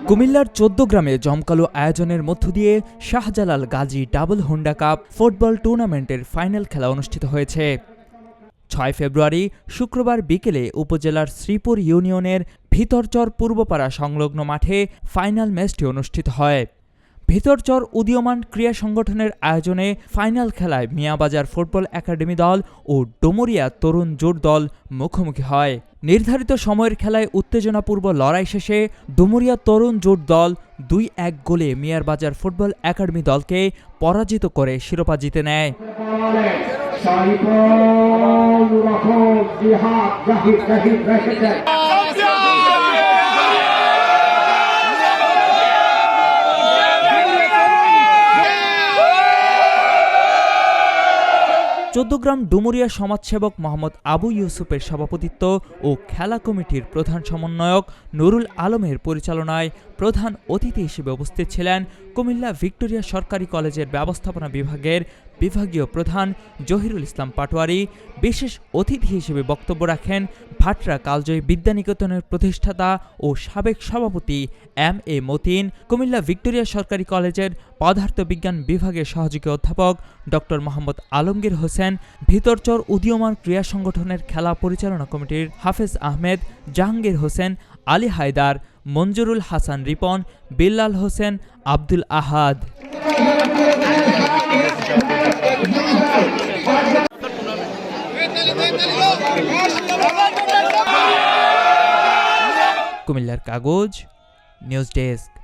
কুমিল্লার ১৪ গ্রামে জমকালো আয়োজনের মধ্য দিয়ে Shahjalal Gazi double Honda cup football টুর্নামেন্টের ফাইনাল খেলা অনুষ্ঠিত হয়েছে। ৬ ফেব্রুয়ারি শুক্রবার বিকেলে উপজেলার শ্রীপুর ইউনিয়নের ভিতরচর পূর্বপাড়া সংলগ্ন মাঠে ফাইনাল ম্যাচটি অনুষ্ঠিত হয়। ভিতরচর উদীয়মান ক্রীড়া সংগঠনের আয়োজনে ফাইনাল খেলায় মিয়াবাজার ফুটবল একাডেমি দল ও ডুমুরিয়া তরুণ জোট দল মুখোমুখি হয়। নির্ধারিত সময়ের খেলায় উত্তেজনাপূর্ণ লড়াই শেষে ডুমুরিয়া তরুণ জোট দল ২-১ গোলে মিয়াবাজার ফুটবল একাডেমি দলকে পরাজিত করে শিরোপা জিতে নেয়। চৌদ্দগ্রাম ডুমুরিয়া সমাজসেবক মোহাম্মদ আবু ইউসুফের সভাপতিত্ব ও খেলা কমিটির প্রধান সমন্বয়ক নুরুল আলমের পরিচালনায় প্রধান অতিথি হিসেবে উপস্থিত ছিলেন কুমিল্লা ভিক্টোরিয়া সরকারি কলেজের ব্যবস্থাপনা বিভাগের বিভাগীয় প্রধান জহিরুল ইসলাম পাটোয়ারি। বিশেষ অতিথি হিসেবে বক্তব্য রাখেন ভাটরা কালজয়ী বিদ্যানিকেতনের প্রতিষ্ঠাতা ও সাবেক সভাপতি এম.এ. মতিন, কুমিল্লা ভিক্টোরিয়া সরকারি কলেজের পদার্থবিজ্ঞান বিভাগের সহযোগী অধ্যাপক ডক্টর মোহাম্মদ আলমগীর হোসেন, ভিতরচর উদীয়মান ক্রীড়া সংগঠনের খেলা পরিচালনা কমিটির হাফেজ আহমেদ, জাহাঙ্গীর হোসেন, আলী হায়দার, মঞ্জুরুল হাসান রিপন, বিল্লাল হোসেন, আব্দুল আহাদ। কুমিল্লার কাগজ নিউজ ডেস্ক।